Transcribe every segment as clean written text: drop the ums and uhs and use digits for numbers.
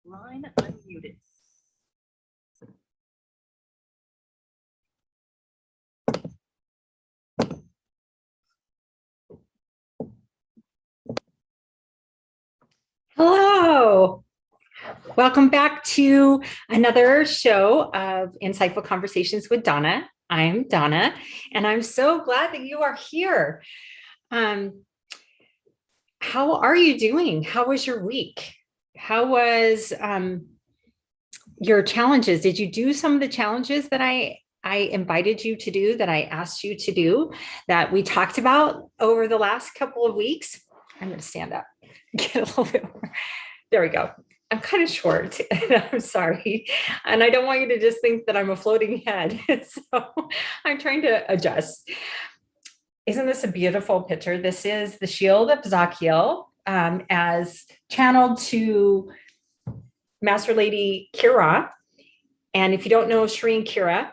Line unmuted. Hello. Welcome back to another show of Insightful Conversations with Dawna. I'm Dawna, and I'm so glad that you are here. How are you doing? How was your week? How was your challenges? Did you do some of the challenges that I invited you to do, that I asked you to do, that we talked about over the last couple of weeks? I'm going to stand up, get a little bit more. There we go. I'm kind of short, and I'm sorry. And I don't want you to just think that I'm a floating head. So I'm trying to adjust. Isn't this a beautiful picture? This is the shield of Zachiel as channeled to Master Lady Kira. And if you don't know Shri and Kira,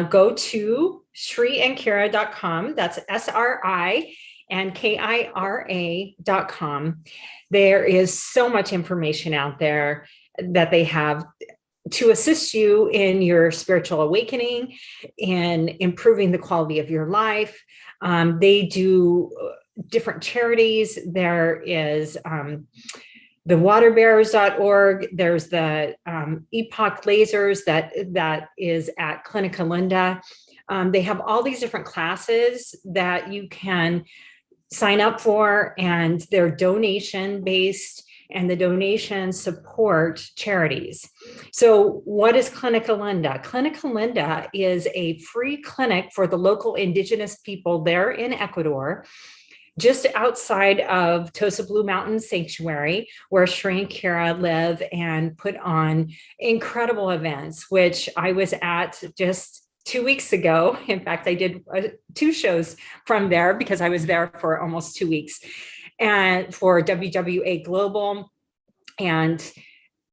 go to shriandkira.com. That's SRI and KIRA.com. There is so much information out there that they have to assist you in your spiritual awakening and improving the quality of your life. They do different charities. There is the waterbearers.org. There's the Epoch Lasers that is at Clinica Linda. They have all these different classes that you can sign up for, and they're donation based, and the donations support charities. So what is Clinica Linda? Clinica Linda is a free clinic for the local indigenous people there in Ecuador, just outside of Tosa Blue Mountain Sanctuary, where Shri and Kira live and put on incredible events, which I was at just 2 weeks ago. In fact, I did 2 shows from there because I was there for almost 2 weeks, and for WWA Global and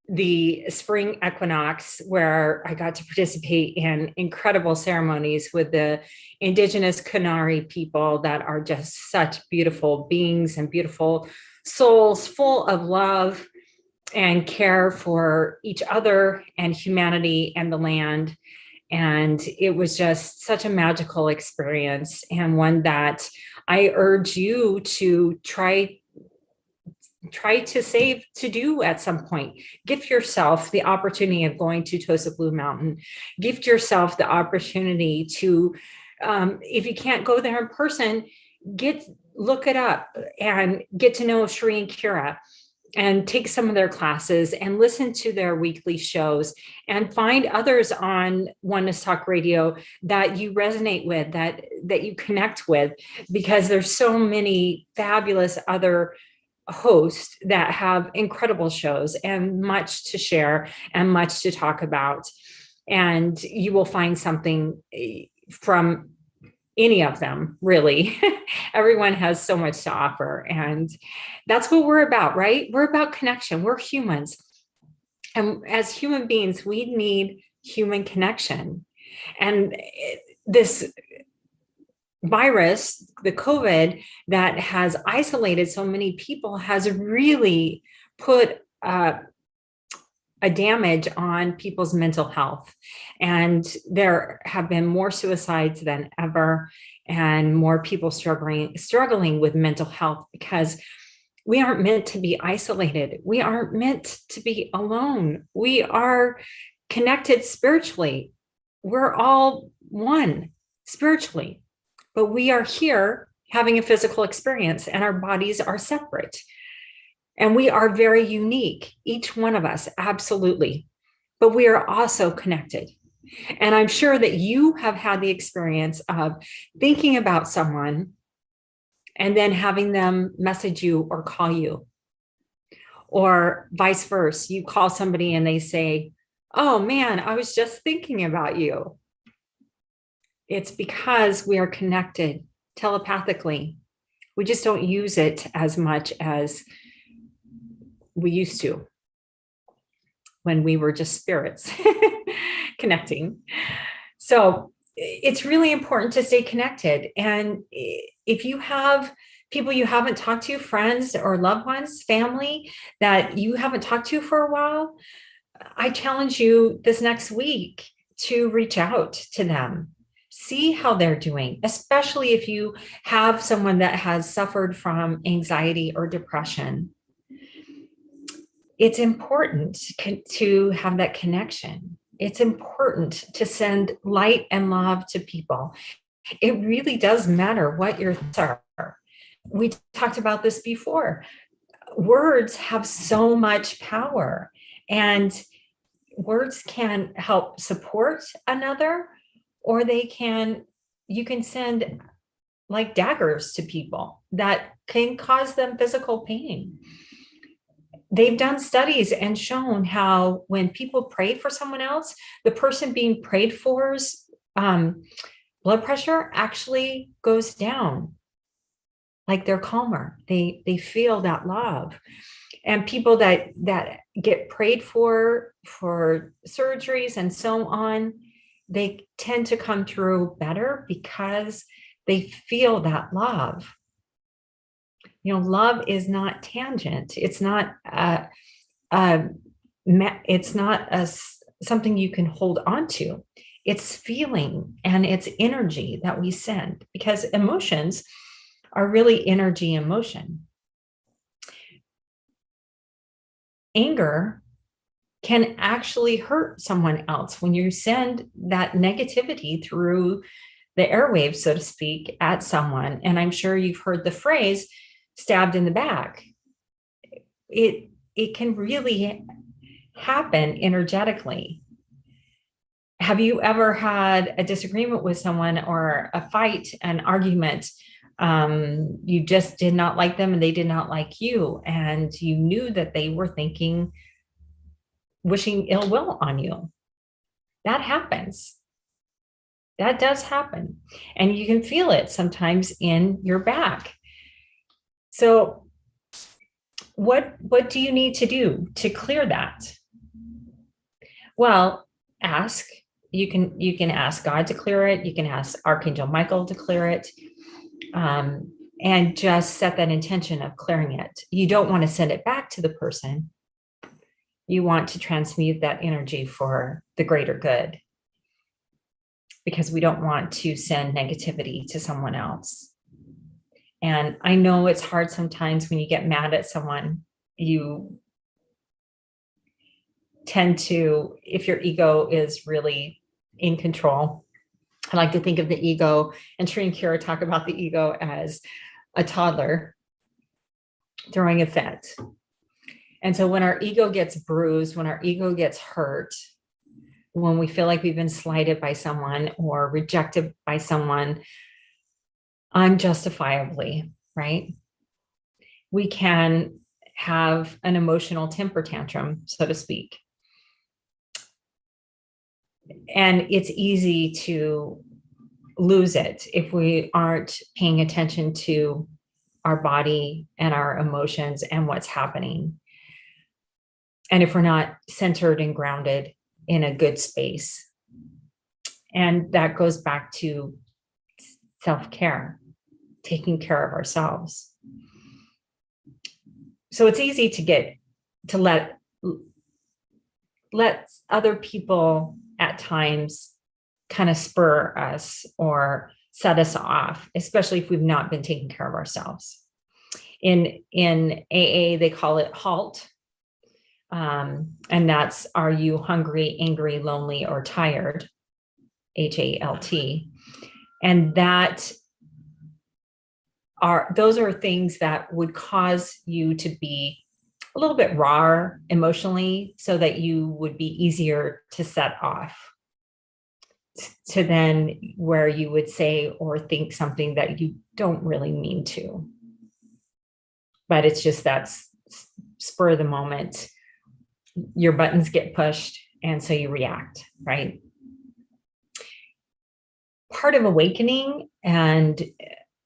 the spring equinox, where I got to participate in incredible ceremonies with the indigenous Kunari people that are just such beautiful beings and beautiful souls, full of love and care for each other and humanity and the land. And it was just such a magical experience, and one that I urge you to try to do at some point. Gift yourself the opportunity of going to Tosa Blue Mountain. Gift yourself the opportunity to, if you can't go there in person, look it up and get to know Shri and Kira, and take some of their classes and listen to their weekly shows, and find others on Oneness Talk Radio that you resonate with, that you connect with, because there's so many fabulous other hosts that have incredible shows and much to share and much to talk about. And you will find something from any of them, really. Everyone has so much to offer, and that's what we're about, right? We're about connection. We're humans, and as human beings, we need human connection. And this virus, the COVID, that has isolated so many people, has really put a damage on people's mental health. And there have been more suicides than ever, and more people struggling with mental health, because we aren't meant to be isolated. We aren't meant to be alone. We are connected spiritually. We're all one spiritually, but we are here having a physical experience, and our bodies are separate. And we are very unique, each one of us, absolutely. But we are also connected. And I'm sure that you have had the experience of thinking about someone and then having them message you or call you, or vice versa. You call somebody and they say, "Oh man, I was just thinking about you." It's because we are connected telepathically. We just don't use it as much as we used to when we were just spirits connecting. So it's really important to stay connected. And if you have people you haven't talked to, friends or loved ones, family that you haven't talked to for a while. I challenge you this next week to reach out to them, see how they're doing, especially if you have someone that has suffered from anxiety or depression. It's important to have that connection. It's important to send light and love to people. It really does matter what your thoughts are. We talked about this before. Words have so much power, and words can help support another, or you can send like daggers to people that can cause them physical pain. They've done studies and shown how when people pray for someone else, the person being prayed for's blood pressure actually goes down. Like they're calmer. They feel that love. And people that get prayed for surgeries and so on, they tend to come through better because they feel that love. Love is not tangent. It's not something you can hold on to. It's feeling and it's energy that we send, because emotions are really energy in motion. Anger can actually hurt someone else when you send that negativity through the airwaves, so to speak, at someone. And I'm sure you've heard the phrase stabbed in the back. It can really happen energetically. Have you ever had a disagreement with someone or a fight, an argument? You just did not like them and they did not like you, and you knew that they were wishing ill will on you. That happens. That does happen. And you can feel it sometimes in your back. So what do you need to do to clear that? Well, ask. You can ask God to clear it. You can ask Archangel Michael to clear it. And just set that intention of clearing it. You don't want to send it back to the person. You want to transmute that energy for the greater good, because we don't want to send negativity to someone else. And I know it's hard sometimes when you get mad at someone, you tend to, if your ego is really in control. I like to think of the ego, and Sri and Kira talk about the ego as a toddler throwing a fit. And so when our ego gets bruised, when our ego gets hurt, when we feel like we've been slighted by someone or rejected by someone unjustifiably, right? We can have an emotional temper tantrum, so to speak. And it's easy to lose it if we aren't paying attention to our body and our emotions and what's happening. And if we're not centered and grounded in a good space. And that goes back to self-care, taking care of ourselves. So it's easy to let other people at times kind of spur us or set us off, especially if we've not been taking care of ourselves. In AA, they call it HALT. And that's, are you hungry, angry, lonely, or tired? HALT. And those are things that would cause you to be a little bit raw emotionally, so that you would be easier to set off to then where you would say or think something that you don't really mean to. But it's just that's spur of the moment. Your buttons get pushed, and so you react, right? Part of awakening and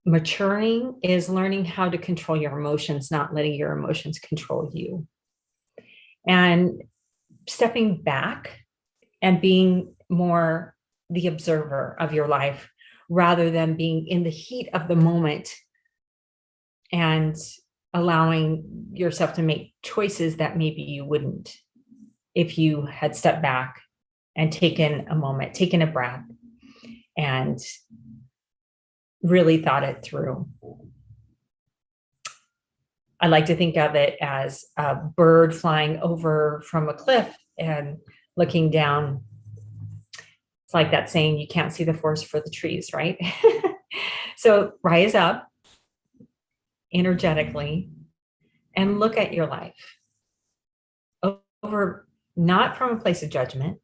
maturing is learning how to control your emotions, not letting your emotions control you. And stepping back and being more the observer of your life, rather than being in the heat of the moment, and allowing yourself to make choices that maybe you wouldn't if you had stepped back and taken a moment, taken a breath, and really thought it through. I like to think of it as a bird flying over from a cliff and looking down. It's like that saying, you can't see the forest for the trees, right? So rise up energetically and look at your life over, not from a place of judgment,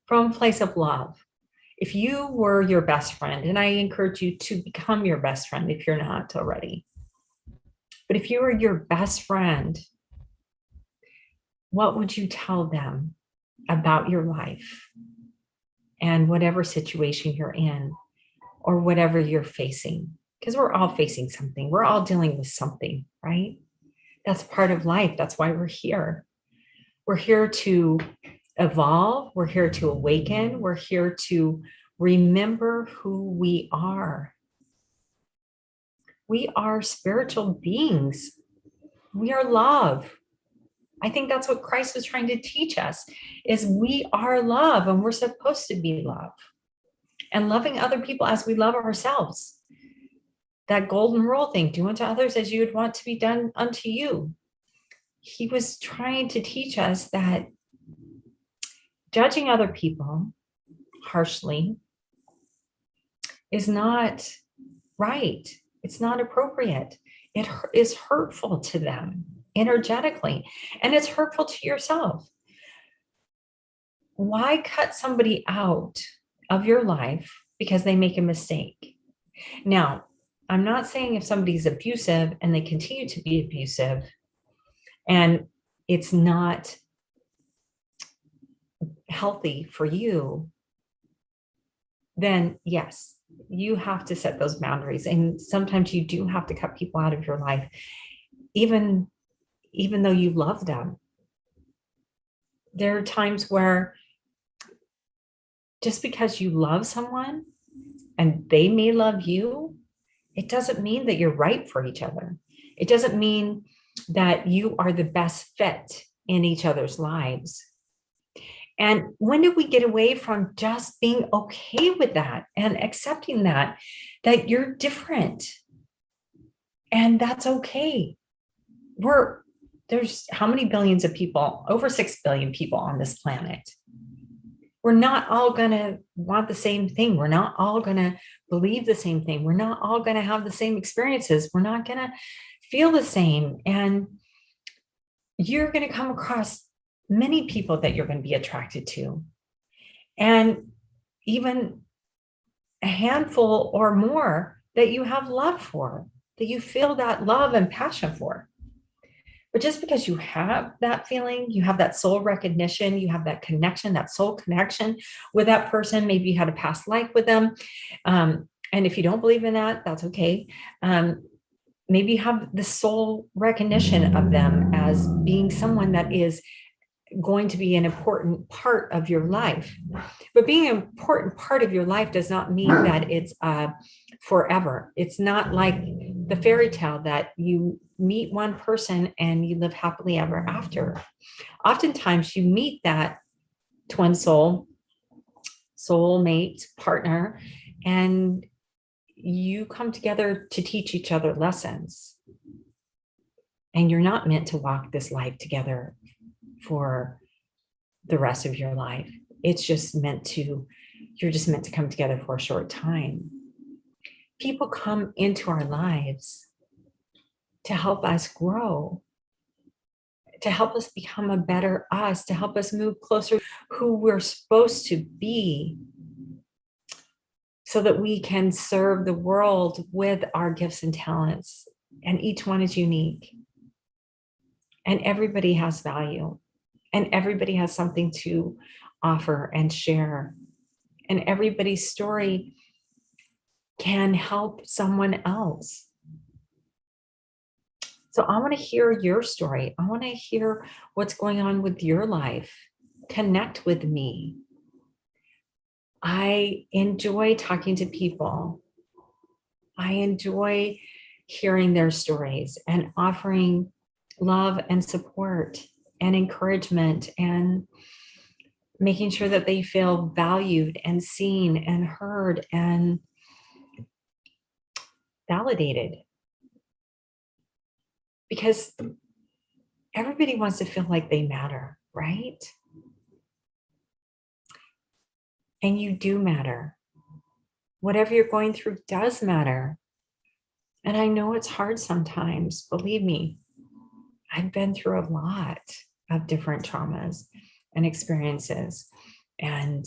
from a place of love. If you were your best friend, and I encourage you to become your best friend if you're not already, but if you were your best friend, what would you tell them about your life and whatever situation you're in or whatever you're facing? Because we're all facing something. We're all dealing with something, right? That's part of life. That's why we're here. We're here to evolve. We're here to awaken. We're here to remember who we are. We are spiritual beings. We are love. I think that's what Christ was trying to teach us, is we are love and we're supposed to be love and loving other people as we love ourselves. That golden rule thing, do unto others as you would want to be done unto you. He was trying to teach us that judging other people harshly is not right. It's not appropriate. It is hurtful to them energetically, and it's hurtful to yourself. Why cut somebody out of your life because they make a mistake? Now, I'm not saying if somebody's abusive and they continue to be abusive and it's not healthy for you, then yes, you have to set those boundaries. And sometimes you do have to cut people out of your life, even though you love them. There are times where just because you love someone and they may love you, it doesn't mean that you're right for each other. It doesn't mean that you are the best fit in each other's lives. And when did we get away from just being okay with that and accepting that you're different and that's okay? There's how many billions of people? Over 6 billion people on this planet. We're not all going to want the same thing. We're not all going to believe the same thing. We're not all going to have the same experiences. We're not going to feel the same. And you're going to come across many people that you're going to be attracted to. And even a handful or more that you have love for, that you feel that love and passion for. But just because you have that feeling, you have that soul recognition, you have that connection, that soul connection with that person, maybe you had a past life with them. And if you don't believe in that, that's okay. Maybe you have the soul recognition of them as being someone that is going to be an important part of your life. But being an important part of your life does not mean that it's forever. It's not like the fairy tale that you meet one person and you live happily ever after. Oftentimes you meet that twin soulmate partner, and you come together to teach each other lessons. And you're not meant to walk this life together for the rest of your life. You're just meant to come together for a short time. People come into our lives to help us grow, to help us become a better us, to help us move closer to who we're supposed to be, so that we can serve the world with our gifts and talents. And each one is unique. And everybody has value. And everybody has something to offer and share. And everybody's story can help someone else. So I want to hear your story. I want to hear what's going on with your life. Connect with me. I enjoy talking to people. I enjoy hearing their stories and offering love and support and encouragement and making sure that they feel valued and seen and heard and validated. Because everybody wants to feel like they matter, right? And you do matter. Whatever you're going through does matter. And I know it's hard sometimes, believe me. I've been through a lot of different traumas and experiences and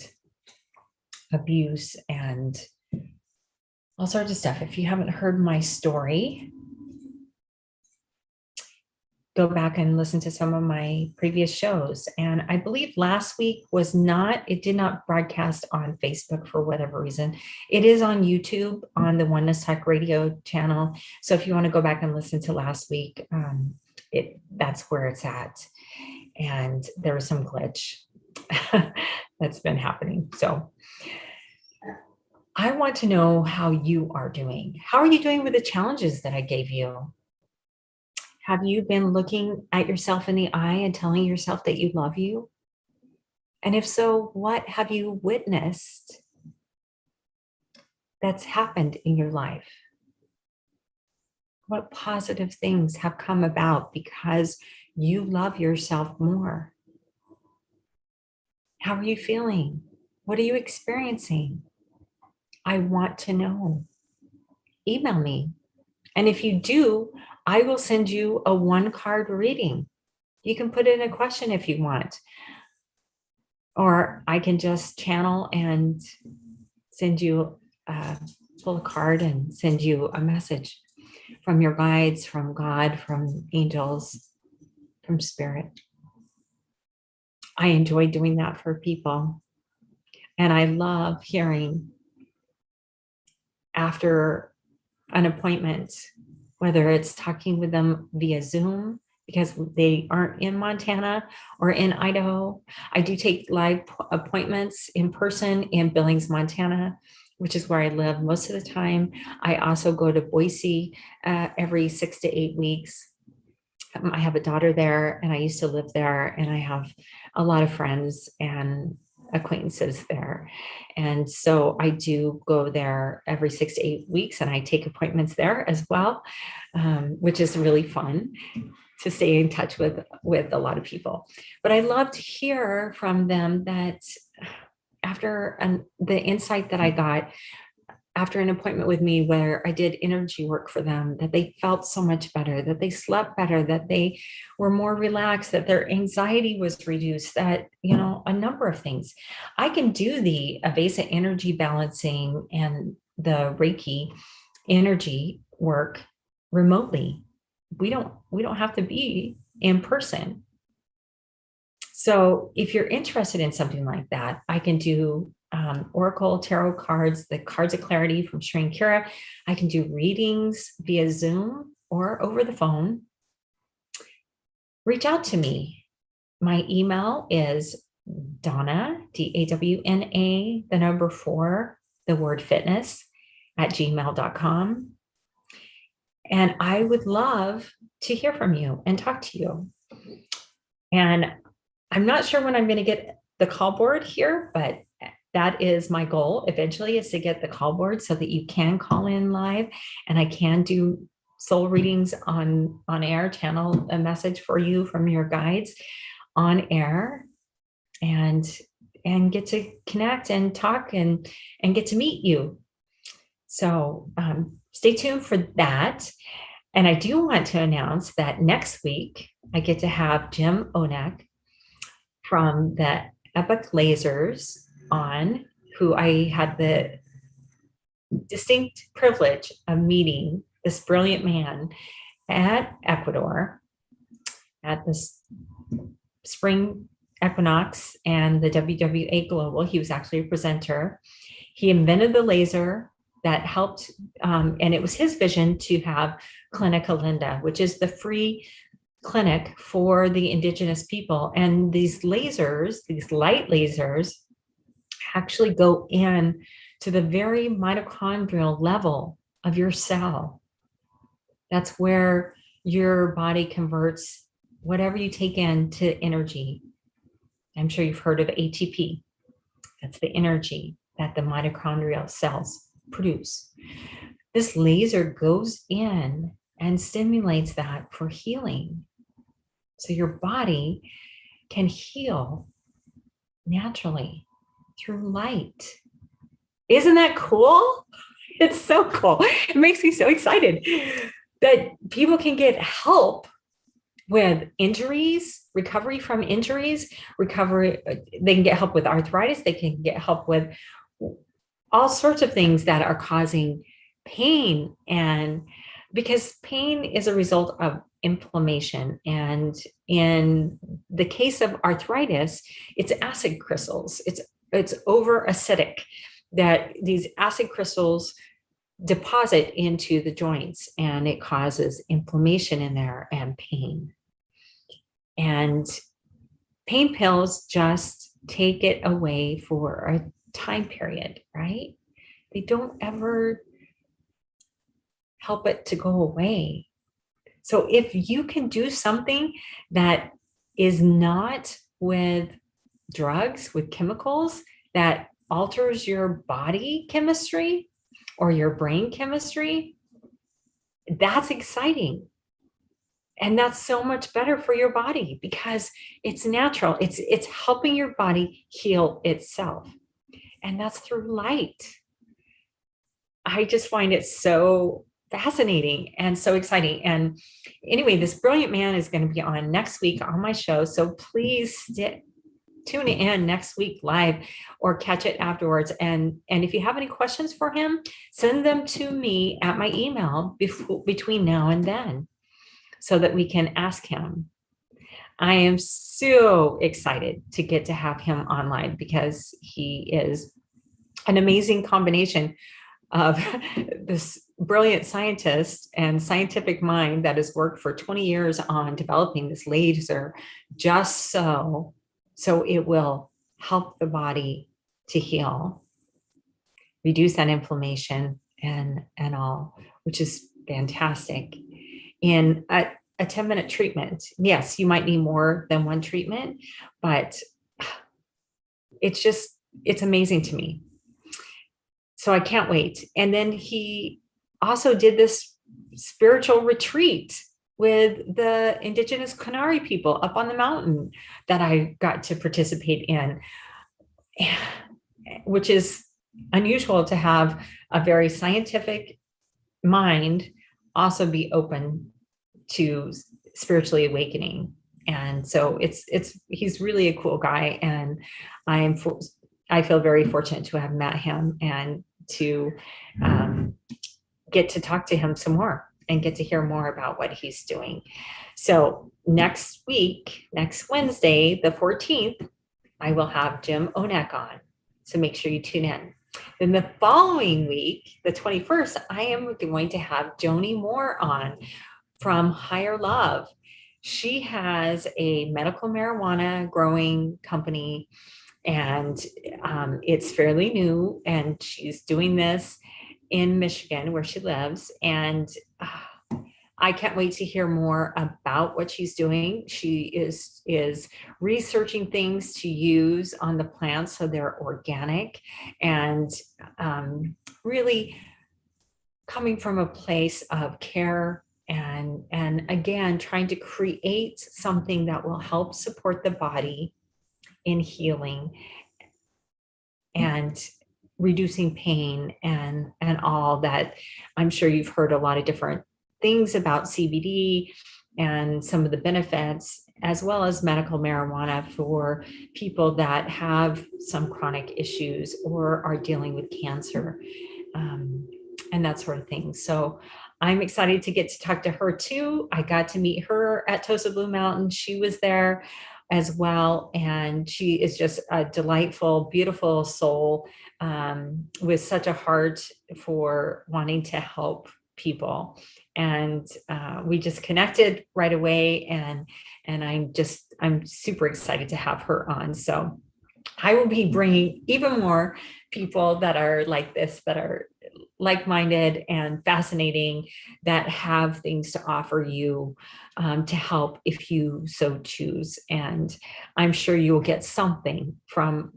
abuse and all sorts of stuff. If you haven't heard my story, go back and listen to some of my previous shows. And I believe last week it did not broadcast on Facebook for whatever reason. It is on YouTube on the Oneness Talk Radio channel. So if you want to go back and listen to last week, that's where it's at. And there was some glitch that's been happening. So I want to know how you are doing. How are you doing with the challenges that I gave you? Have you been looking at yourself in the eye and telling yourself that you love you? And if so, what have you witnessed that's happened in your life? What positive things have come about because you love yourself more? How are you feeling? What are you experiencing? I want to know. Email me. And if you do, I will send you a 1-card reading. You can put in a question if you want. Or I can just channel and send you, pull a card and send you a message from your guides, from God, from angels, from spirit. I enjoy doing that for people. And I love hearing after an appointment, whether it's talking with them via Zoom because they aren't in Montana or in Idaho. I do take live appointments in person in Billings, Montana, which is where I live most of the time. I also go to Boise every 6 to 8 weeks. I have a daughter there and I used to live there, and I have a lot of friends and acquaintances there. And so I do go there every 6 to 8 weeks, and I take appointments there as well, which is really fun to stay in touch with a lot of people. But I love to hear from them that after the insight that I got after an appointment with me where I did energy work for them, that they felt so much better, that they slept better, that they were more relaxed, that their anxiety was reduced, that, a number of things. I can do the Avesa energy balancing and the Reiki energy work remotely. We don't have to be in person. So if you're interested in something like that, I can do Oracle tarot cards, the cards of clarity from Sri and Kira. I can do readings via Zoom or over the phone. Reach out to me. My email is Dawna, DAWNA, the number 4, the word fitness, at gmail.com. And I would love to hear from you and talk to you. And I'm not sure when I'm going to get the call board here, but that is my goal eventually, is to get the call board so that you can call in live and I can do soul readings on air, channel a message for you from your guides on air and get to connect and talk and get to meet you. So stay tuned for that. And I do want to announce that next week I get to have Jim Onek from the Epic Lasers on, who I had the distinct privilege of meeting this brilliant man at Ecuador at this spring equinox and the WWA Global. He was actually a presenter. He invented the laser that helped, and it was his vision to have Clinica Linda, which is the free clinic for the indigenous people. And these lasers, these light lasers, actually go in to the very mitochondrial level of your cell. That's where your body converts whatever you take in to energy. I'm sure you've heard of ATP. That's the energy that the mitochondrial cells produce. This laser goes in and stimulates that for healing. So your body can heal naturally through light. Isn't that cool? It's so cool. It makes me so excited that people can get help with injuries, recovery from injuries, recovery. They can get help with arthritis. They can get help with all sorts of things that are causing pain. And because pain is a result of inflammation. And in the case of arthritis, it's acid crystals. It's over acidic, that these acid crystals deposit into the joints, and it causes inflammation in there and pain. And pain pills just take it away for a time period, right? They don't ever help it to go away. So if you can do something that is not with drugs, with chemicals, that alters your body chemistry or your brain chemistry, that's exciting. And that's so much better for your body because it's natural. It's helping your body heal itself. And that's through light. I just find it so fascinating and so exciting. And anyway, this brilliant man is going to be on next week on my show. So please tune in next week live or catch it afterwards. And if you have any questions for him, send them to me at my email between now and then so that we can ask him. I am so excited to get to have him online because he is an amazing combination of this brilliant scientist and scientific mind that has worked for 20 years on developing this laser just so it will help the body to heal, reduce that inflammation and all, which is fantastic. In a 10-minute treatment, yes, you might need more than one treatment, but it's amazing to me. So I can't wait. And then he also did this spiritual retreat with the indigenous Canary people up on the mountain that I got to participate in, which is unusual to have a very scientific mind also be open to spiritually awakening. And so he's really a cool guy. And I feel very fortunate to have met him and to get to talk to him some more and get to hear more about what he's doing. So next week, next Wednesday, the 14th, I will have Jim Onek on. So make sure you tune in. Then the following week, the 21st, I am going to have Joni Moore on from Higher Love. She has a medical marijuana growing company, and it's fairly new, and she's doing this in Michigan where she lives. And I can't wait to hear more about what she's doing. She is researching things to use on the plants so they're organic and really coming from a place of care and again, trying to create something that will help support the body in healing and reducing pain and all that. I'm sure you've heard a lot of different things about CBD and some of the benefits, as well as medical marijuana for people that have some chronic issues or are dealing with cancer and that sort of thing. So I'm excited to get to talk to her too. I got to meet her at Tosa Blue Mountain. She was there as well. And she is just a delightful, beautiful soul with such a heart for wanting to help people. And we just connected right away. And I'm super excited to have her on. So I will be bringing even more people that are like this, that are like-minded and fascinating that have things to offer you to help if you so choose. And I'm sure you will get something from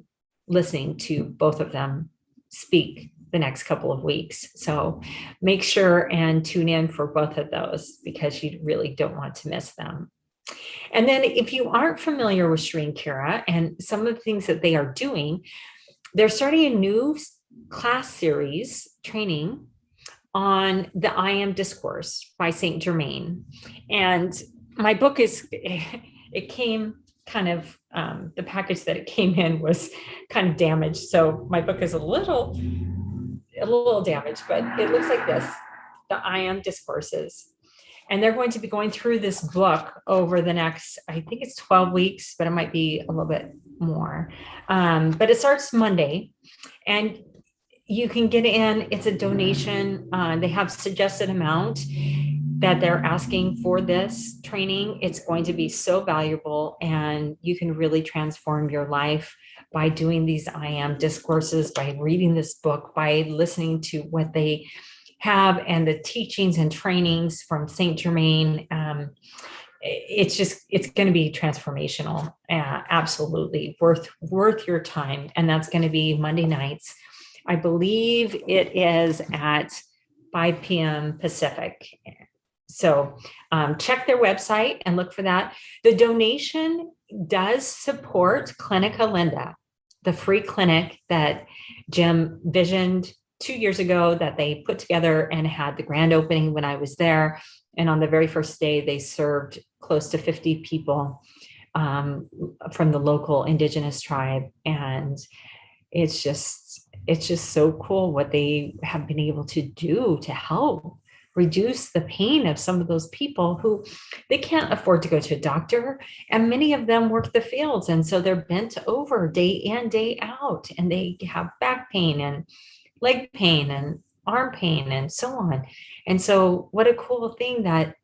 listening to both of them speak the next couple of weeks. So make sure and tune in for both of those because you really don't want to miss them. And then if you aren't familiar with Sri and Kira and some of the things that they are doing, they're starting a new class series training on the I Am Discourse by Saint Germain. And my book it came kind of, the package that it came in was kind of damaged. So my book is a little damaged, but it looks like this, the I Am Discourses. And they're going to be going through this book over the next, I think it's 12 weeks, but it might be a little bit more. But it starts Monday and you can get in, it's a donation. They have suggested amount that they're asking for this training. It's going to be so valuable and you can really transform your life by doing these I Am Discourses, by reading this book, by listening to what they have and the teachings and trainings from Saint Germain. It's going to be transformational. Absolutely worth your time. And that's going to be Monday nights. I believe it is at 5 p.m. Pacific. So check their website and look for that. The donation does support Clinica Linda, the free clinic that Jim visioned 2 years ago that they put together and had the grand opening when I was there. And on the very first day, they served close to 50 people from the local indigenous tribe. And it's just so cool what they have been able to do to help reduce the pain of some of those people who they can't afford to go to a doctor. And many of them work the fields. And so they're bent over day in, day out, and they have back pain and leg pain and arm pain and so on. And so what a cool thing that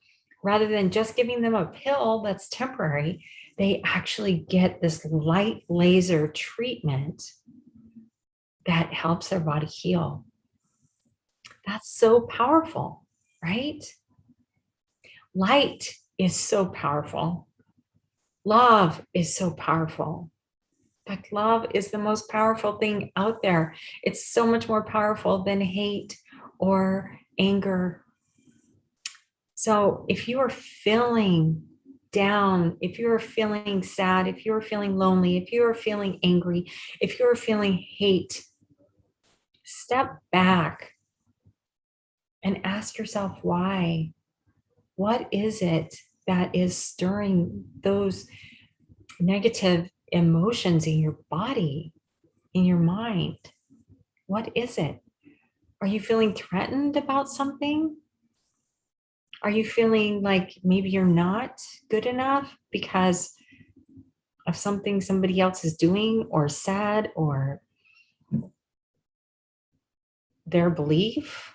rather than just giving them a pill that's temporary, they actually get this light laser treatment that helps their body heal. That's so powerful, right? Light is so powerful. Love is so powerful. In fact, love is the most powerful thing out there. It's so much more powerful than hate or anger. So if you are feeling down, if you are feeling sad, if you are feeling lonely, if you are feeling angry, if you are feeling hate, step back and ask yourself why. What is it that is stirring those negative emotions in your body, in your mind? What is it? Are you feeling threatened about something? Are you feeling like maybe you're not good enough because of something somebody else is doing or said or their belief?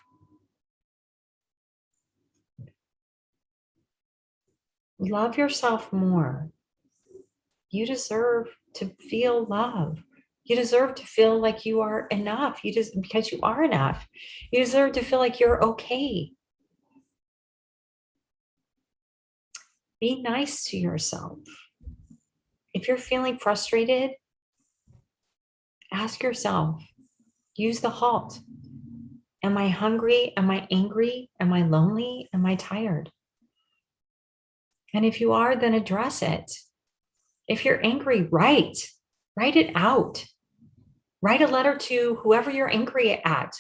Love yourself more. You deserve to feel love. You deserve to feel like you are enough. Because you are enough. You deserve to feel like you're okay. Be nice to yourself. If you're feeling frustrated, ask yourself, use the halt. Am I hungry? Am I angry? Am I lonely? Am I tired? And if you are, then address it. If you're angry, write it out. Write a letter to whoever you're angry at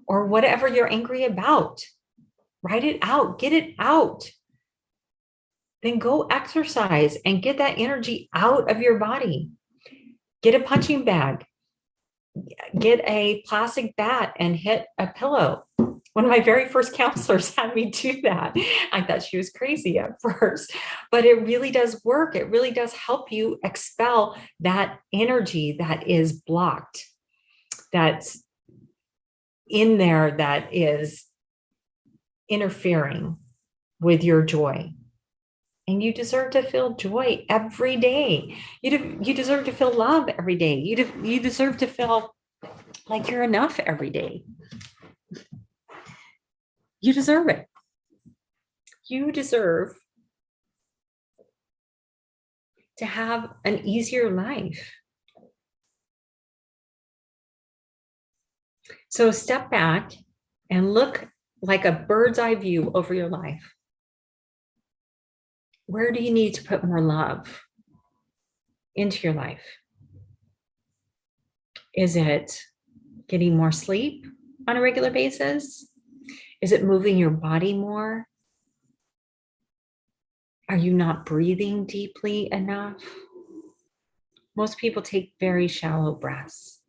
or whatever you're angry about. Write it out, get it out. Then go exercise and get that energy out of your body. Get a punching bag, get a plastic bat and hit a pillow. One of my very first counselors had me do that. I thought she was crazy at first, but it really does work. It really does help you expel that energy that is blocked, that's in there, that is interfering with your joy. And you deserve to feel joy every day. You deserve to feel love every day. You deserve to feel like you're enough every day. You deserve it. You deserve to have an easier life. So step back and look like a bird's eye view over your life. Where do you need to put more love into your life? Is it getting more sleep on a regular basis? Is it moving your body more? Are you not breathing deeply enough? Most people take very shallow breaths.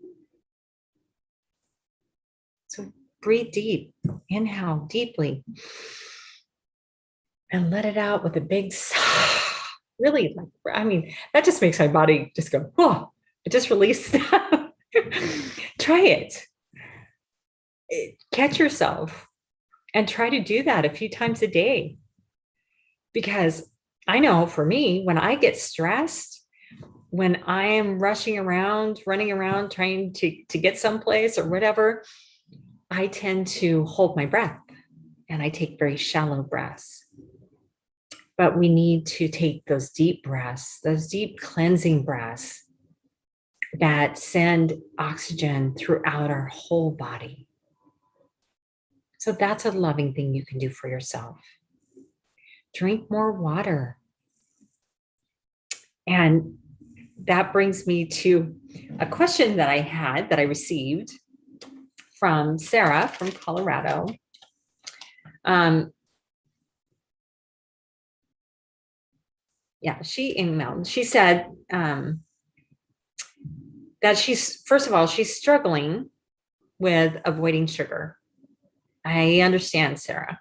So breathe deep, inhale deeply, and let it out with a big sigh. Really, that just makes my body just go, oh, it just released. Try it. Catch yourself and try to do that a few times a day. Because I know for me, when I get stressed, when I am rushing around, running around, trying to get someplace or whatever, I tend to hold my breath and I take very shallow breaths. But we need to take those deep breaths, those deep cleansing breaths that send oxygen throughout our whole body. So that's a loving thing you can do for yourself. Drink more water. And that brings me to a question that I received from Sarah from Colorado. She emailed. She said that she's struggling with avoiding sugar. I understand, Sarah.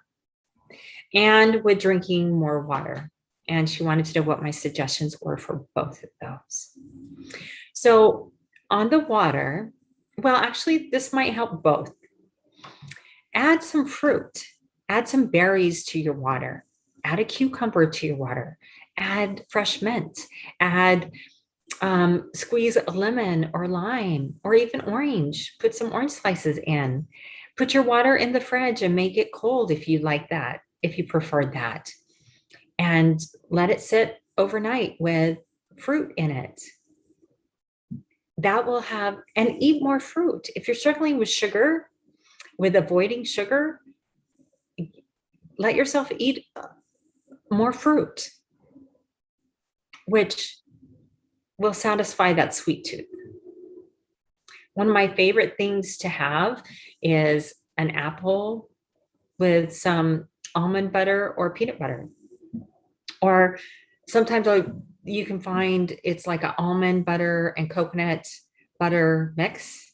And with drinking more water. And she wanted to know what my suggestions were for both of those. So on the water, well, actually, this might help both. Add some fruit, add some berries to your water, add a cucumber to your water, add fresh mint, add squeeze a lemon or lime or even orange, put some orange slices in. Put your water in the fridge and make it cold if you like that, if you prefer that. And let it sit overnight with fruit in it. That will have, and eat more fruit. If you're struggling with sugar, with avoiding sugar, let yourself eat more fruit, which will satisfy that sweet tooth. One of my favorite things to have is an apple with some almond butter or peanut butter. Or sometimes you can find it's like an almond butter and coconut butter mix.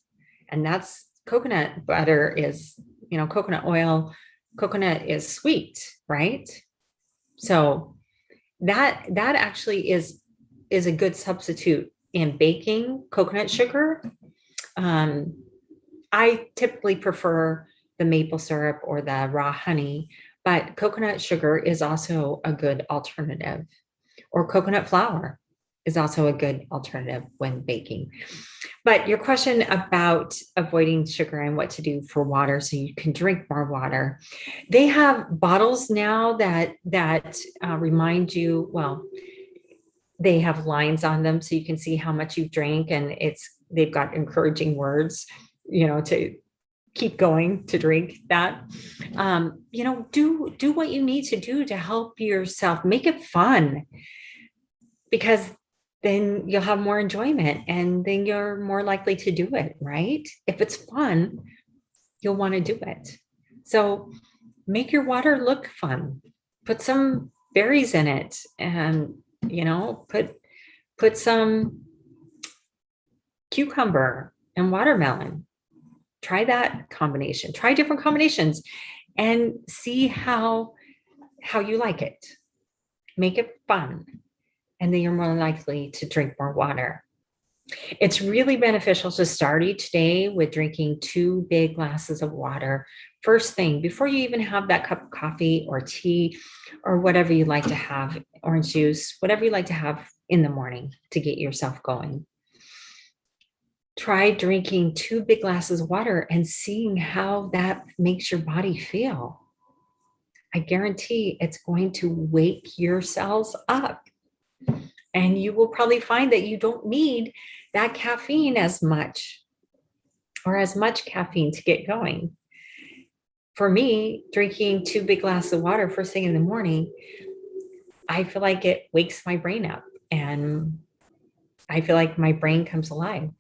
And that's coconut butter is, coconut oil. Coconut is sweet, right? So that actually is a good substitute in baking coconut sugar. I typically prefer the maple syrup or the raw honey, but coconut sugar is also a good alternative, or coconut flour is also a good alternative when baking. But your question about avoiding sugar and what to do for water so you can drink more water, they have bottles now that remind you, well, they have lines on them so you can see how much you've drank, and they've got encouraging words, to keep going to drink that. Do what you need to do to help yourself. Make it fun, because then you'll have more enjoyment and then you're more likely to do it, right? If it's fun, you'll want to do it. So make your water look fun. Put some berries in it, and put some cucumber and watermelon. Try that combination. Try different combinations and see how you like it. Make it fun, and then you're more likely to drink more water. It's really beneficial to start each day with drinking 2 big glasses of water first thing, before you even have that cup of coffee or tea or whatever you like to have, orange juice, whatever you like to have in the morning to get yourself going. Try drinking 2 big glasses of water and seeing how that makes your body feel. I guarantee it's going to wake your cells up. And you will probably find that you don't need that caffeine as much, or as much caffeine to get going. For me, drinking 2 big glasses of water first thing in the morning, I feel like it wakes my brain up, and I feel like my brain comes alive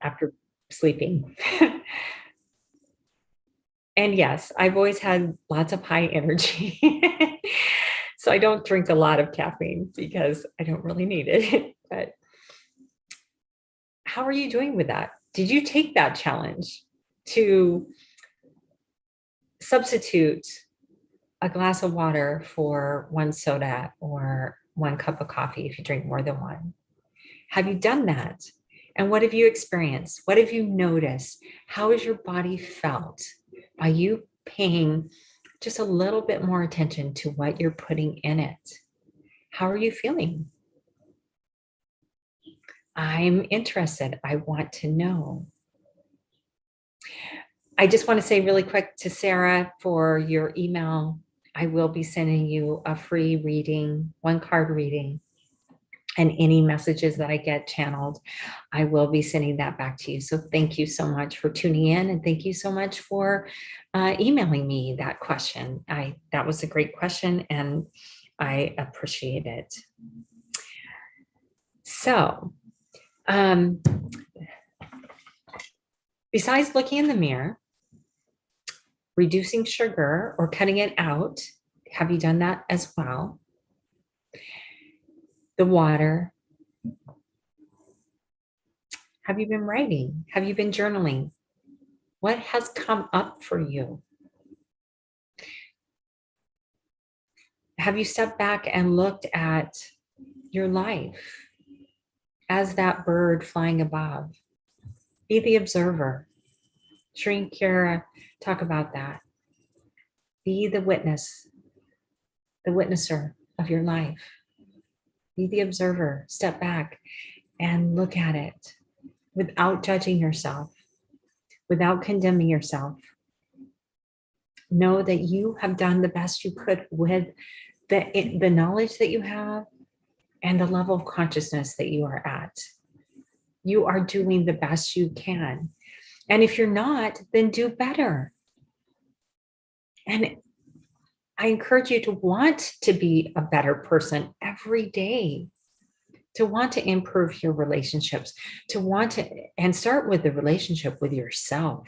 after sleeping. And yes, I've always had lots of high energy. So I don't drink a lot of caffeine because I don't really need it. But how are you doing with that? Did you take that challenge to substitute a glass of water for 1 soda or 1 cup of coffee if you drink more than one? Have you done that? And what have you experienced? What have you noticed? How has your body felt by you paying just a little bit more attention to what you're putting in it? How are you feeling? I'm interested. I want to know. I just want to say really quick to Sarah, for your email, I will be sending you a free reading, 1 card reading, and any messages that I get channeled, I will be sending that back to you. So thank you so much for tuning in, and thank you so much for emailing me that question. That was a great question, and I appreciate it. So, besides looking in the mirror, reducing sugar or cutting it out, have you done that as well? The water. Have you been writing? Have you been journaling? What has come up for you? Have you stepped back and looked at your life as that bird flying above? Be the observer. Sri and Kira talk about that. Be the witness, the witnesser of your life. Be the observer. Step back and look at it without judging yourself, without condemning yourself. Know that you have done the best you could with the knowledge that you have and the level of consciousness that you are at. You are doing the best you can. And if you're not, then do better. And I encourage you to want to be a better person every day, to want to improve your relationships, to want to, and start with the relationship with yourself.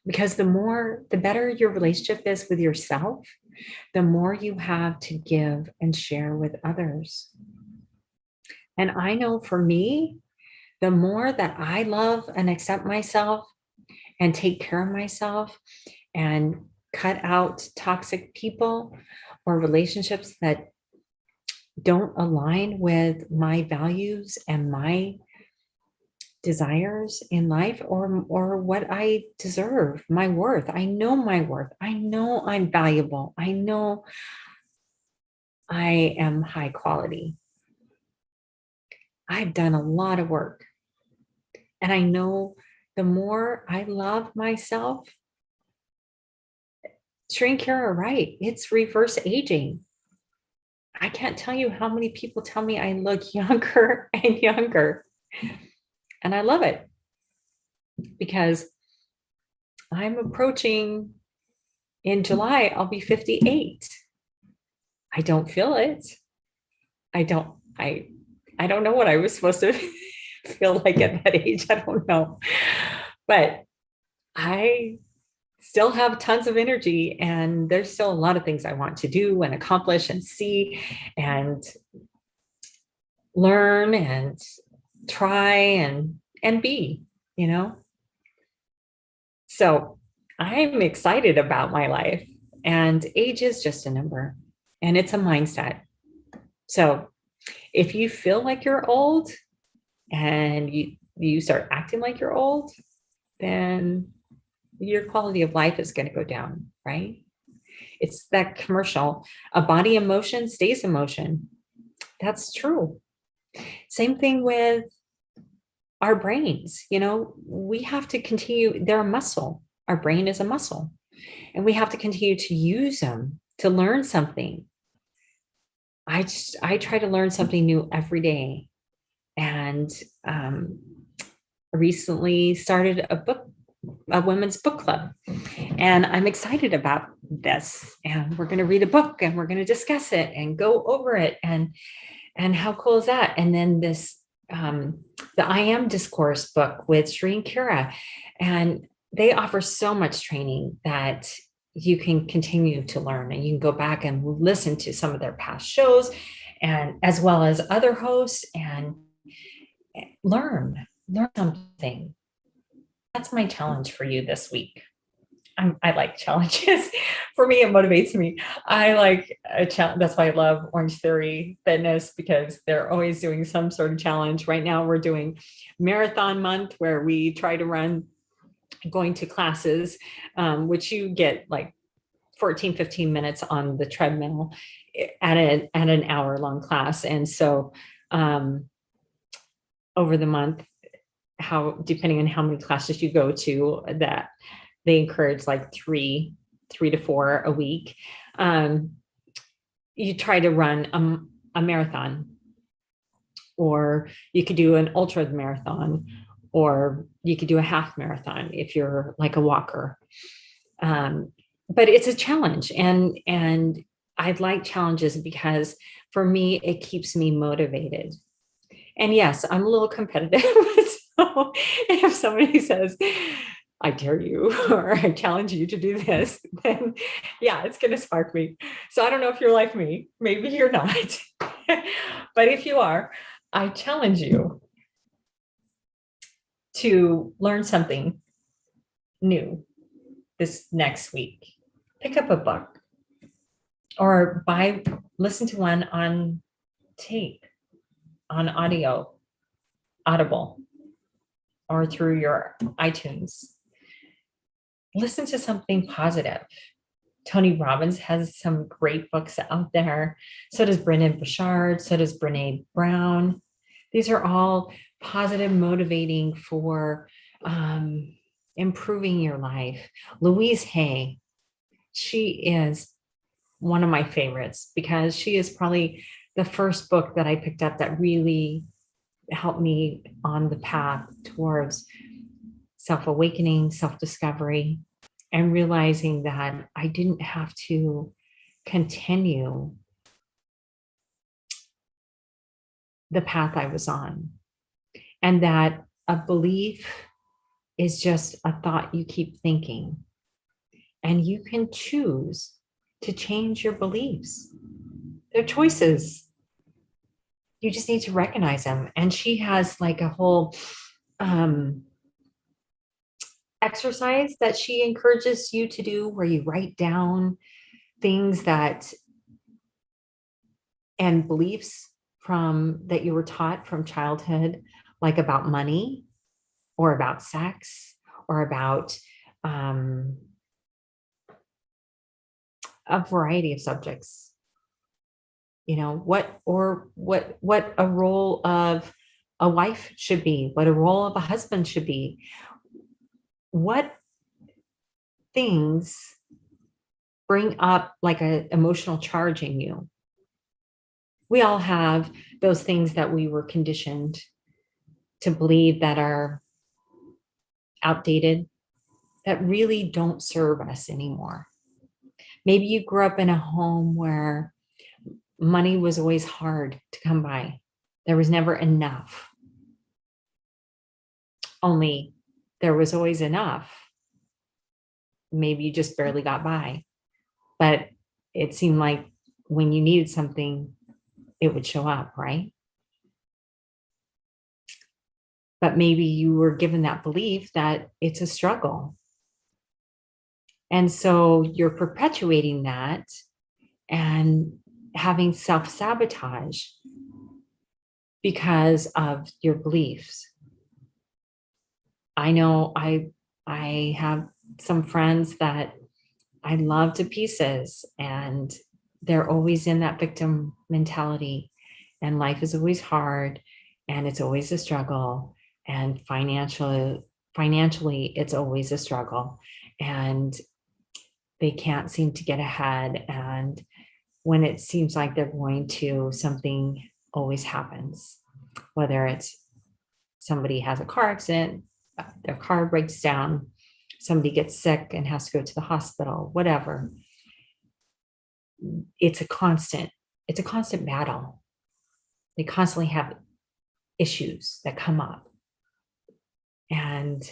Because the better your relationship is with yourself, the more you have to give and share with others. And I know for me, the more that I love and accept myself and take care of myself and cut out toxic people or relationships that don't align with my values and my desires in life, or what I deserve, my worth. I know my worth. I know I'm valuable. I know I am high quality. I've done a lot of work. And I know the more I love myself, Sri and Kara are right. It's reverse aging. I can't tell you how many people tell me I look younger and younger. And I love it because I'm approaching, in July, I'll be 58. I don't feel it. I don't know what I was supposed to feel like at that age. I don't know. But I still have tons of energy, and there's still a lot of things I want to do and accomplish and see and learn and try and be, you know? So I'm excited about my life, and age is just a number, and it's a mindset. So if you feel like you're old and you start acting like you're old, then your quality of life is going to go down, right? It's that commercial, a body in motion stays in motion. That's true. Same thing with our brains. You know, we have to continue. They're a muscle. Our brain is a muscle. and we have to continue to use them to learn something. I try to learn something new every day. And recently started a women's book club. And I'm excited about this. And we're going to read a book and we're going to discuss it and go over it. And how cool is that? And then this, the I Am Discourse book with Sri and Kira. And they offer so much training that you can continue to learn, and you can go back and listen to some of their past shows, and as well as other hosts, and learn something. That's my challenge for you this week. I like challenges. For me, it motivates me. I like a challenge. That's why I love Orange Theory Fitness, because they're always doing some sort of challenge. Right now, we're doing marathon month, where we try to run going to classes, which you get like 14, 15 minutes on the treadmill at an hour long class. And so over the month, depending on how many classes you go to, that they encourage like three to four a week. You try to run a marathon, or you could do an ultra marathon, or you could do a half marathon if you're like a walker. But it's a challenge, and I like challenges because for me, it keeps me motivated. And yes, I'm a little competitive. So if somebody says, I dare you, or I challenge you to do this, then yeah, it's going to spark me. So I don't know if you're like me. Maybe you're not. But if you are, I challenge you to learn something new this next week. Pick up a book, or listen to one on tape, on Audible, or through your iTunes. Listen to something positive. Tony Robbins has some great books out there. So does Brendon Burchard. So does Brene Brown. These are all positive, motivating for improving your life. Louise Hay, she is one of my favorites, because she is probably the first book that I picked up that really helped me on the path towards self-awakening, self-discovery, and realizing that I didn't have to continue the path I was on, and that a belief is just a thought you keep thinking, and you can choose to change your beliefs. They're choices. You just need to recognize them. And she has like a whole exercise that she encourages you to do, where you write down things and beliefs that you were taught from childhood, like about money, or about sex, or about a variety of subjects. What a role of a wife should be, what a role of a husband should be, what things bring up like an emotional charge in you. We all have those things that we were conditioned to believe that are outdated, that really don't serve us anymore. Maybe you grew up in a home where money was always hard to come by. There was never enough. Only there was always enough. Maybe you just barely got by. But it seemed like when you needed something, it would show up, right? But maybe you were given that belief that it's a struggle. And so you're perpetuating that and having self-sabotage because of your beliefs. I know I have some friends that I love to pieces, and they're always in that victim mentality, and life is always hard, and it's always a struggle, and financially it's always a struggle. And they can't seem to get ahead. And when it seems like they're going to, something always happens, whether it's somebody has a car accident, their car breaks down, somebody gets sick and has to go to the hospital, whatever. It's a constant battle. They constantly have issues that come up. And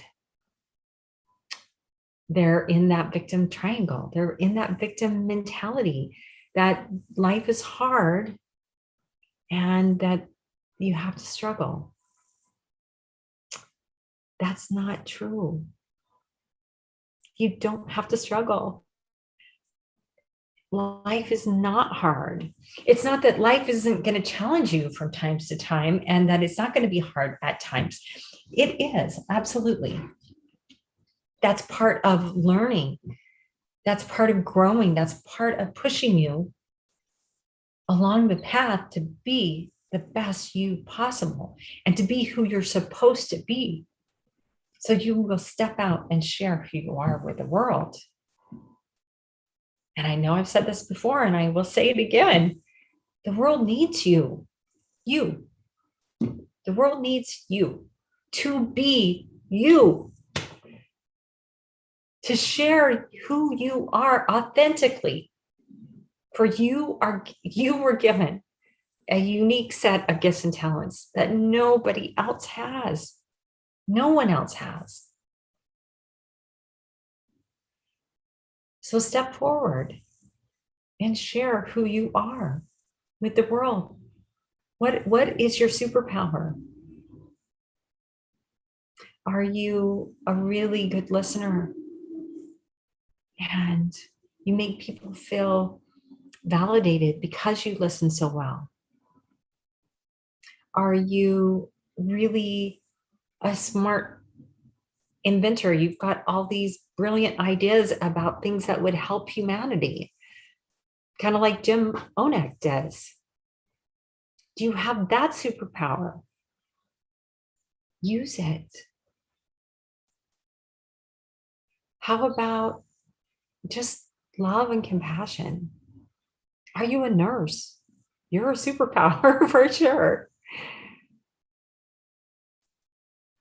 they're in that victim triangle. They're in that victim mentality that life is hard and that you have to struggle. That's not true. You don't have to struggle. Life is not hard. It's not that life isn't going to challenge you from time to time and that it's not going to be hard at times. It is, absolutely. That's part of learning. That's part of growing. That's part of pushing you along the path to be the best you possible and to be who you're supposed to be. So you will step out and share who you are with the world. And I know I've said this before and I will say it again. The world needs you. You. The world needs you to be you. To share who you are authentically. For you were given a unique set of gifts and talents that nobody else has. No one else has. So step forward and share who you are with the world. What is your superpower? Are you a really good listener? And you make people feel validated because you listen so well? Are you really a smart inventor? You've got all these brilliant ideas about things that would help humanity, kind of like Jim Onek does. Do you have that superpower? Use it. How about just love and compassion? Are you a nurse? You're a superpower for sure.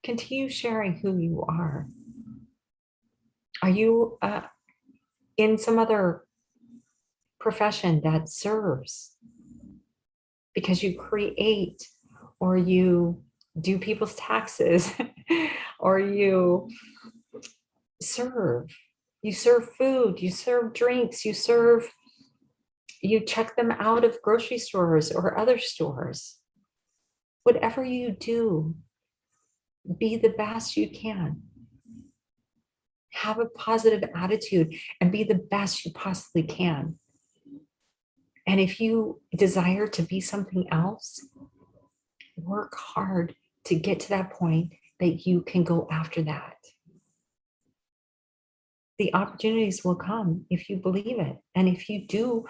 Continue sharing who you are. Are you in some other profession that serves? Because you create, or you do people's taxes, or you serve. You serve food, you serve drinks, you check them out of grocery stores or other stores. Whatever you do, be the best you can. Have a positive attitude and be the best you possibly can. And if you desire to be something else, work hard to get to that point that you can go after that. The opportunities will come if you believe it. And if you do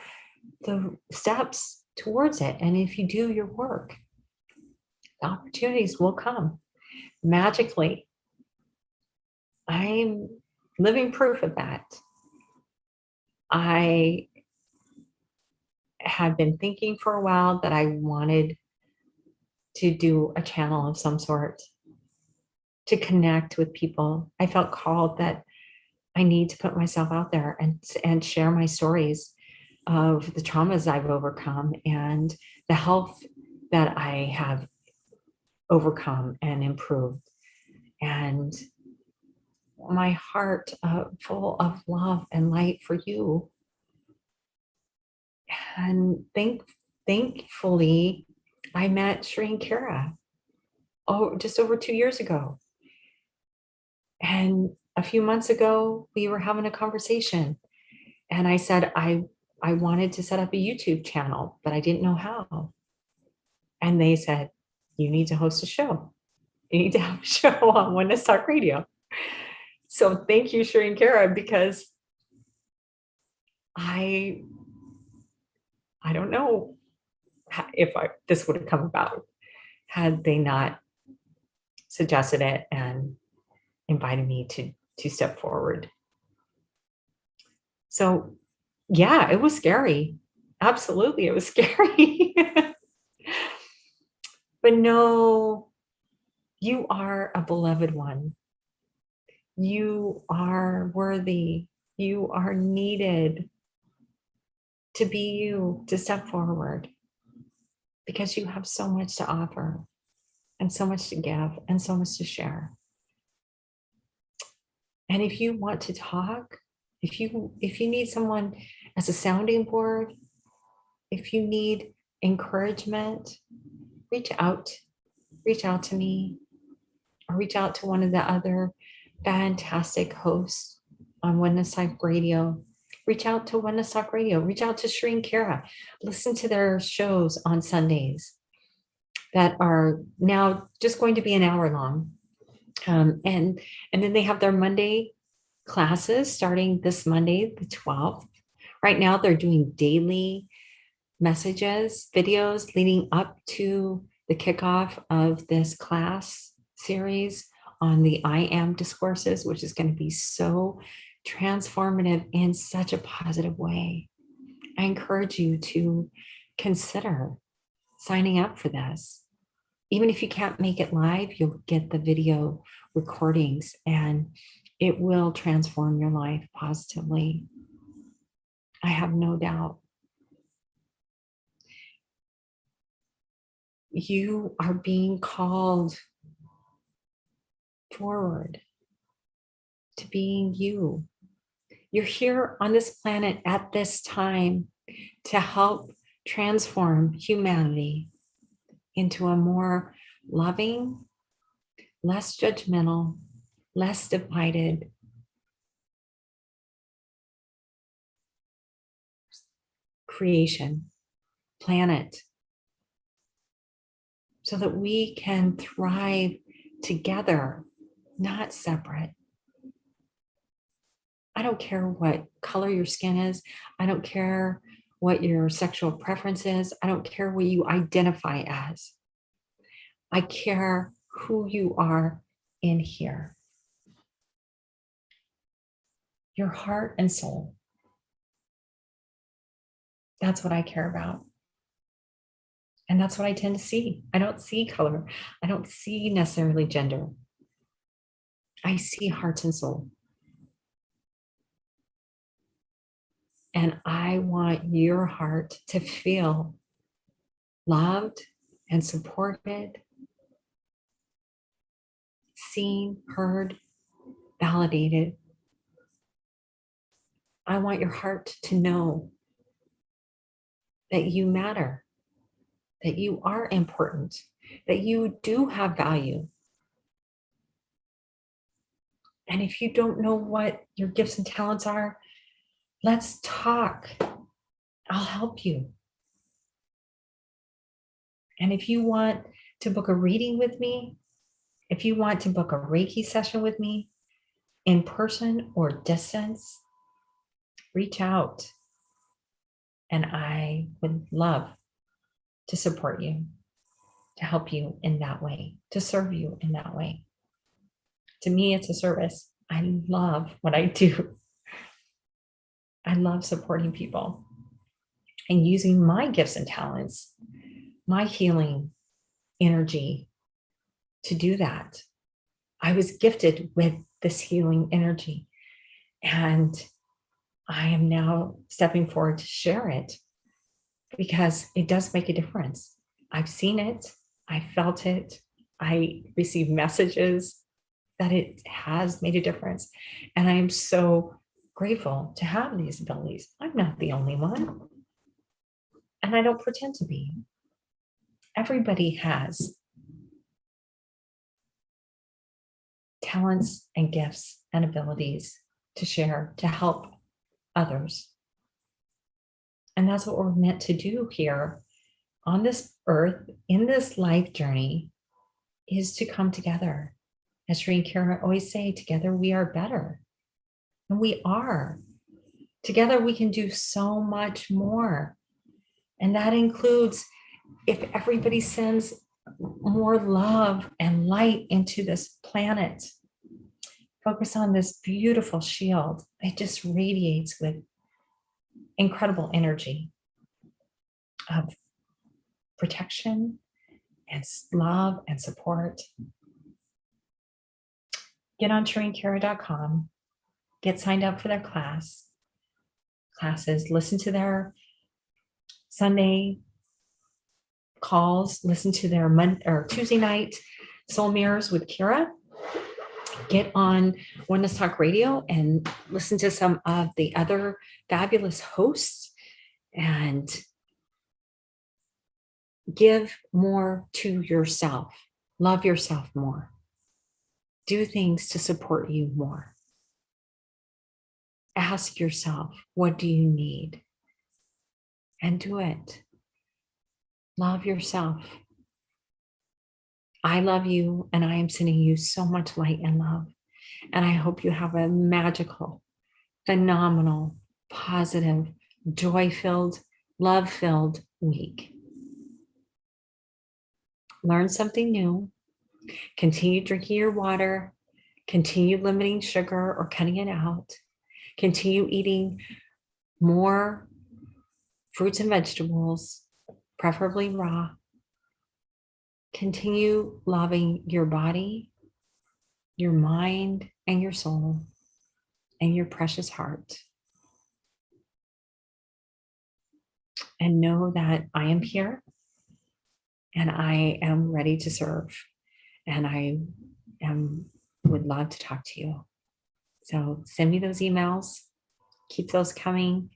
the steps towards it, and if you do your work, the opportunities will come magically. I'm living proof of that. I had been thinking for a while that I wanted to do a channel of some sort to connect with people. I felt called that I need to put myself out there and share my stories of the traumas I've overcome and the health that I have overcome and improved. And my heart full of love and light for you. And thankfully, I met Sri and Kara just over 2 years ago. And a few months ago, we were having a conversation. And I said, I wanted to set up a YouTube channel, but I didn't know how. And they said, you need to host a show. You need to have a show on Wellness Talk Radio. So thank you, Sri and Kara, because I don't know if this would have come about had they not suggested it and invited me to step forward. So yeah, it was scary. Absolutely, it was scary. But no, you are a beloved one. You are worthy. You are needed to be you, to step forward, because you have so much to offer and so much to give and so much to share. And if you want to talk, if you need someone as a sounding board, if you need encouragement, reach out. Reach out to me, or reach out to one of the other fantastic hosts on Oneness Talk Radio. Reach out to Oneness Talk Radio. Reach out to Sri and Kara. Listen to their shows on Sundays that are now just going to be an hour long. And then they have their Monday classes starting this Monday, the 12th. Right now, they're doing daily messages, videos leading up to the kickoff of this class series on the I Am discourses, which is going to be so transformative in such a positive way. I encourage you to consider signing up for this. Even if you can't make it live, you'll get the video recordings and it will transform your life positively. I have no doubt. You are being called forward to being you. You're here on this planet at this time to help transform humanity into a more loving, less judgmental, less divided creation, planet, so that we can thrive together, not separate. I don't care what color your skin is. I don't care what your sexual preference is. I don't care what you identify as. I care who you are in here. Your heart and soul. That's what I care about. And that's what I tend to see. I don't see color. I don't see necessarily gender. I see heart and soul. And I want your heart to feel loved and supported, seen, heard, validated. I want your heart to know that you matter, that you are important, that you do have value. And if you don't know what your gifts and talents are, let's talk. I'll help you. And if you want to book a reading with me, if you want to book a Reiki session with me, in person or distance, reach out. And I would love to support you, to help you in that way, to serve you in that way. To me, it's a service. I love what I do. I love supporting people and using my gifts and talents, my healing energy to do that. I was gifted with this healing energy, and I am now stepping forward to share it because it does make a difference. I've seen it. I felt it. I received messages that it has made a difference. And I am so grateful to have these abilities. I'm not the only one. And I don't pretend to be. Everybody has talents and gifts and abilities to share, to help others. And that's what we're meant to do here on this earth, in this life journey, is to come together. As Sri and Kara always say, together we are better. And we are. Together we can do so much more. And that includes if everybody sends more love and light into this planet. Focus on this beautiful shield. It just radiates with incredible energy of protection and love and support. Get on TerrainCare.com, get signed up for their classes, listen to their Sunday calls, listen to their Tuesday night Soul Mirrors with Kira. Get on Oneness Talk Radio and listen to some of the other fabulous hosts and give more to yourself. Love yourself more. Do things to support you more. Ask yourself, what do you need? And do it. Love yourself. I love you, and I am sending you so much light and love. And I hope you have a magical, phenomenal, positive, joy-filled, love-filled week. Learn something new. Continue drinking your water. Continue limiting sugar or cutting it out. Continue eating more fruits and vegetables, preferably raw. Continue loving your body, your mind, and your soul, and your precious heart. And know that I am here and I am ready to serve. And I would love to talk to you. So send me those emails, keep those coming.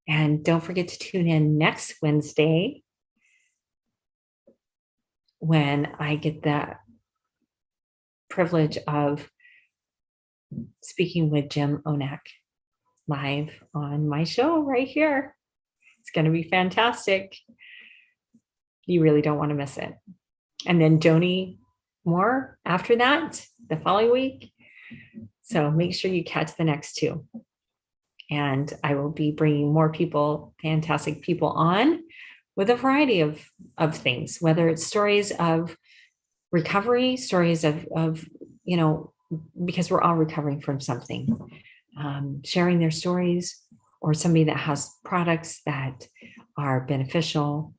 And don't forget to tune in next Wednesday when I get the privilege of speaking with Jim Onek live on my show right here. It's going to be fantastic. You really don't want to miss it. And then Joni Moore after that, the following week. So make sure you catch the next two. And I will be bringing more people, fantastic people on with a variety of things, whether it's stories of recovery, stories of because we're all recovering from something, sharing their stories, or somebody that has products that are beneficial,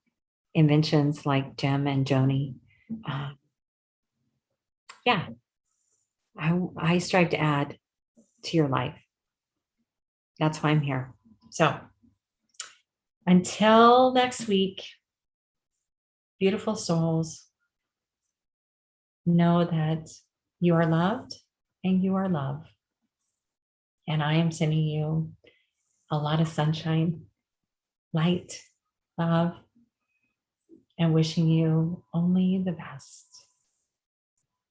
inventions like Jem and Joni. I strive to add to your life. That's why I'm here. So until next week, beautiful souls, know that you are loved and you are love. And I am sending you a lot of sunshine, light, love, and wishing you only the best.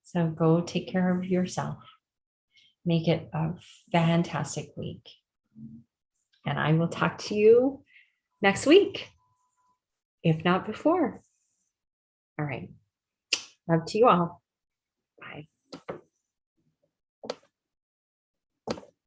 So go take care of yourself. Make it a fantastic week. And I will talk to you next week, if not before. All right. Love to you all.